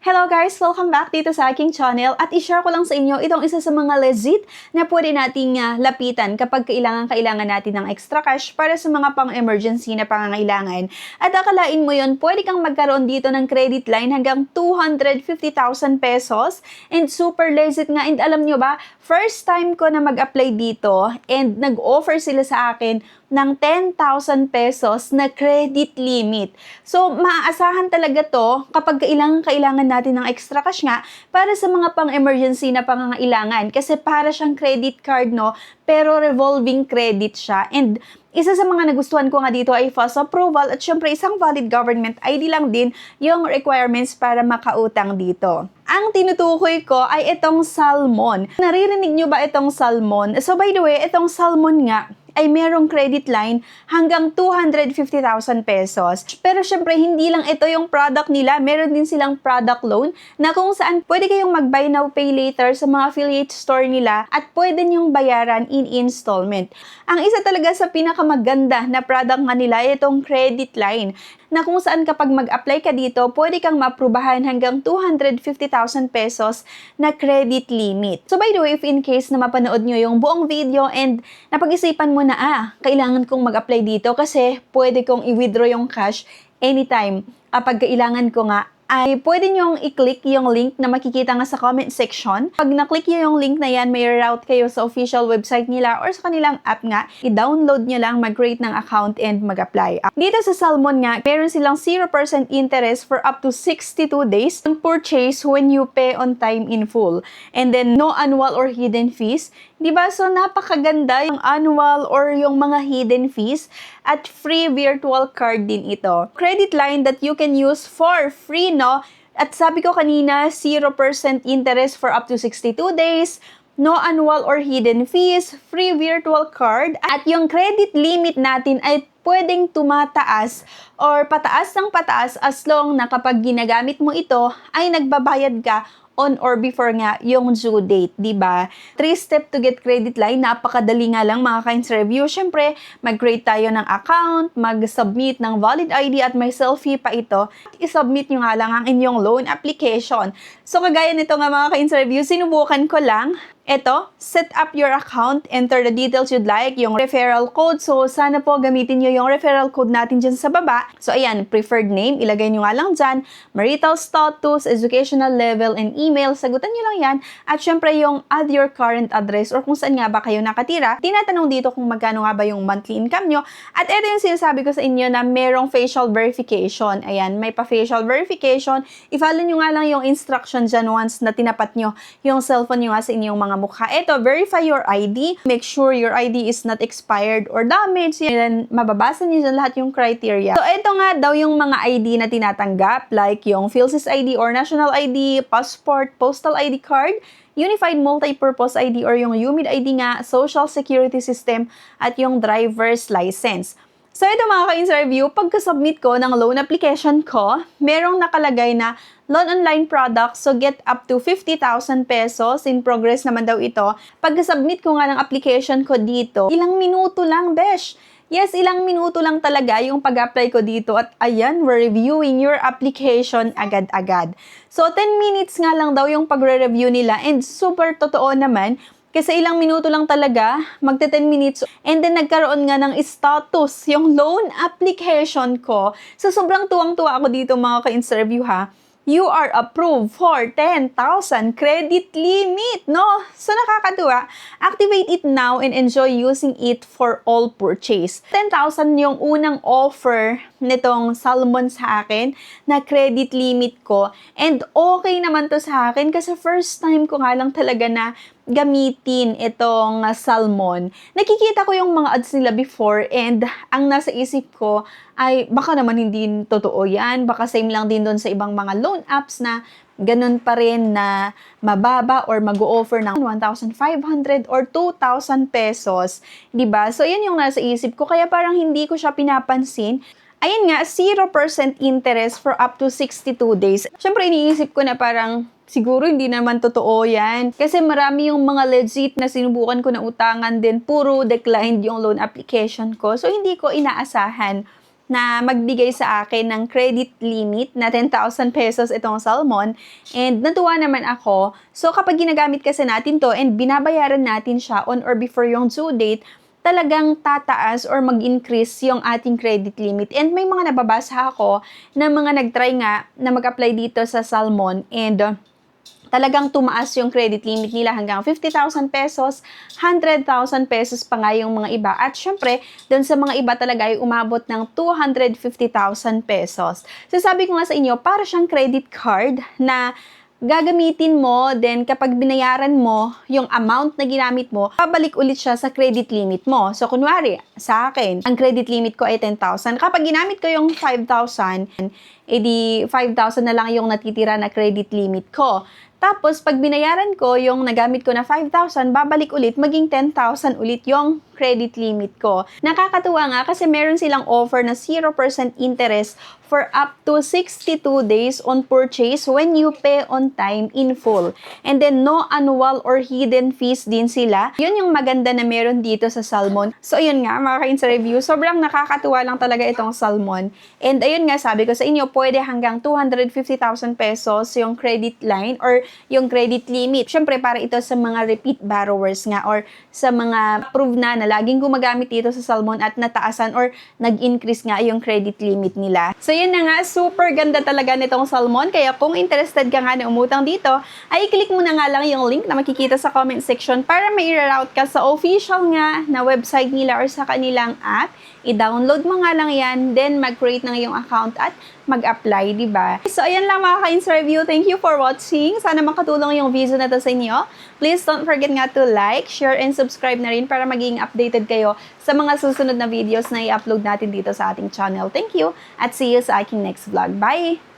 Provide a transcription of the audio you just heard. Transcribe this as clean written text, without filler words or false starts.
Hello guys! Welcome back dito sa aking channel at i-share ko lang sa inyo itong isa sa mga legit na pwede nating lapitan kapag kailangan natin ng extra cash para sa mga pang-emergency na pangangailangan. At akalain mo yon, pwede kang magkaroon dito ng credit line hanggang 250,000 pesos and super legit nga. And alam nyo ba, first time ko na mag-apply dito and nag-offer sila sa akin ng 10,000 pesos na credit limit. So, maaasahan talaga to kapag kailangan natin ng extra cash nga para sa mga pang-emergency na pangangailangan. Kasi para siyang credit card, no? Pero revolving credit siya. And isa sa mga nagustuhan ko nga dito ay fast approval at syempre isang valid government ID lang din yung requirements para makautang dito. Ang tinutukoy ko ay itong Salmon. Naririnig nyo ba itong Salmon? So by the way, itong Salmon nga ay merong credit line hanggang 250,000 pesos. Pero syempre, hindi lang ito yung product nila. Meron din silang product loan na kung saan pwede kayong mag-buy now, pay later sa mga affiliate store nila at pwede nyong bayaran in installment. Ang isa talaga sa pinakamaganda na product nga nila ay itong credit line na kung saan kapag mag-apply ka dito, pwede kang maaprubahan hanggang 250,000 pesos na credit limit. So by the way, if in case na mapanood nyo yung buong video and napag-isipan mo na, kailangan kong mag-apply dito kasi pwede kong i-withdraw yung cash anytime kapag kailangan ko nga, ay pwede nyong i-click yung link na makikita nga sa comment section. Pag na-click nyo yung link na yan, may route kayo sa official website nila or sa kanilang app nga. I-download nyo lang, mag-create ng account and mag-apply. Dito sa Salmon nga, meron silang 0% interest for up to 62 days on purchase when you pay on time in full. And then, no annual or hidden fees. Diba? So, napakaganda yung annual or yung mga hidden fees at free virtual card din ito. Credit line that you can use for free, no? At sabi ko kanina, 0% interest for up to 62 days, no annual or hidden fees, free virtual card, at yung credit limit natin ay pwedeng tumataas or pataas ng pataas as long na kapag ginagamit mo ito ay nagbabayad ka on or before nga yung due date, di ba? 3-step to get credit line, napakadali nga lang mga ka-ins review. Syempre, mag-create tayo ng account, mag-submit ng valid ID at may selfie pa ito. I-submit nyo nga lang ang inyong loan application. So, kagaya nito nga mga ka-ins review, sinubukan ko lang. Ito, set up your account, enter the details you'd like, yung referral code. So, sana po gamitin nyo yung referral code natin dyan sa baba. So, ayan, preferred name, ilagay nyo nga lang dyan, marital status, educational level, and email. Sagutan nyo lang yan. At syempre, yung add your current address or kung saan nga ba kayo nakatira. Tinatanong dito kung magkano nga ba yung monthly income nyo. At ito yung sinasabi ko sa inyo na merong facial verification. Ayan, may pa-facial verification. I-follow nyo nga lang yung instruction dyan once na tinapat nyo yung cellphone nyo nga sa inyong mga mukha. Ito, verify your ID. Make sure your ID is not expired or damaged. Yan, mababasa niyo dyan lahat yung criteria. So, ito nga daw yung mga ID na tinatanggap, like yung PhilSys ID or National ID, Passport, Postal ID card, Unified Multi-Purpose ID or yung UMID ID nga, Social Security System, at yung driver's license. So, ito mga ka-ins review, pagka-submit ko ng loan application ko, merong nakalagay na loan online product, so get up to 50,000 pesos. In progress naman daw ito. Pagka-submit ko nga ng application ko dito, ilang minuto lang, besh. Yes, ilang minuto lang talaga yung pag-apply ko dito at ayan, we're reviewing your application agad-agad. So, 10 minutes nga lang daw yung pagre-review nila and super totoo naman. Kasi ilang minuto lang talaga, magte 10 minutes. And then nagkaroon nga ng status, yung loan application ko. So sobrang tuwang-tuwa ako dito mga ka-ins review ha. You are approved for 10,000 credit limit, no? So nakakatuwa. Activate it now and enjoy using it for all purchase. 10,000 yung unang offer nitong Salmon sa akin na credit limit ko. And okay naman to sa akin kasi first time ko nga lang talaga na gamitin itong Salmon. Nakikita ko yung mga ads nila before and ang nasa isip ko ay baka naman hindi totoo yan. Baka same lang din doon sa ibang mga loan apps na ganun pa rin na mababa or mag-o-offer ng 1,500 or 2,000 pesos. Diba? So, yan yung nasa isip ko. Kaya parang hindi ko siya pinapansin. Ayun nga, 0% interest for up to 62 days. Siyempre, iniisip ko na parang siguro hindi naman totoo yan. Kasi marami yung mga legit na sinubukan ko na utangan din. Puro declined yung loan application ko. So, hindi ko inaasahan na magbigay sa akin ng credit limit na 10,000 pesos itong Salmon. And natuwa naman ako. So kapag ginagamit kasi natin to and binabayaran natin siya on or before yung due date, talagang tataas or mag-increase yung ating credit limit. And may mga nababasa ako na mga nag-try nga na mag-apply dito sa Salmon and talagang tumaas yung credit limit nila hanggang 50,000 pesos, 100,000 pesos pa nga yung mga iba. At syempre, dun sa mga iba talaga ay umabot ng 250,000 pesos. So sabi ko nga sa inyo, para siyang credit card na gagamitin mo, then kapag binayaran mo yung amount na ginamit mo, babalik ulit siya sa credit limit mo. So, kunwari, sa akin, ang credit limit ko ay 10,000. Kapag ginamit ko yung 5,000, edi 5,000 na lang yung natitira na credit limit ko. Tapos, pag binayaran ko yung nagamit ko na 5,000, babalik ulit, maging 10,000 ulit yung credit limit ko. Nakakatuwa nga kasi meron silang offer na 0% interest for up to 62 days on purchase when you pay on time in full. And then, no annual or hidden fees din sila. Yun yung maganda na meron dito sa Salmon. So, ayun nga, mga ka-Insta Review, sobrang nakakatuwa lang talaga itong Salmon. And ayun nga, sabi ko sa inyo, pwede hanggang 250,000 pesos yung credit line or yung credit limit. Siyempre, para ito sa mga repeat borrowers nga or sa mga prove na laging gumagamit dito sa Salmon at nataasan or nag-increase nga yung credit limit nila. So, yun na nga, super ganda talaga nitong Salmon. Kaya kung interested ka nga na umutang dito, ay click mo na nga lang yung link na makikita sa comment section para mai-route ka sa official nga na website nila or sa kanilang app. I-download mo nga lang yan, then mag-create ng iyong account at mag-apply, di ba? So, ayan lang mga ka-Insta Review. Thank you for watching. Sana makatulong yung video na to sa inyo. Please don't forget nga to like, share, and subscribe na rin para maging updated kayo sa mga susunod na videos na i-upload natin dito sa ating channel. Thank you at see you sa aking next vlog. Bye!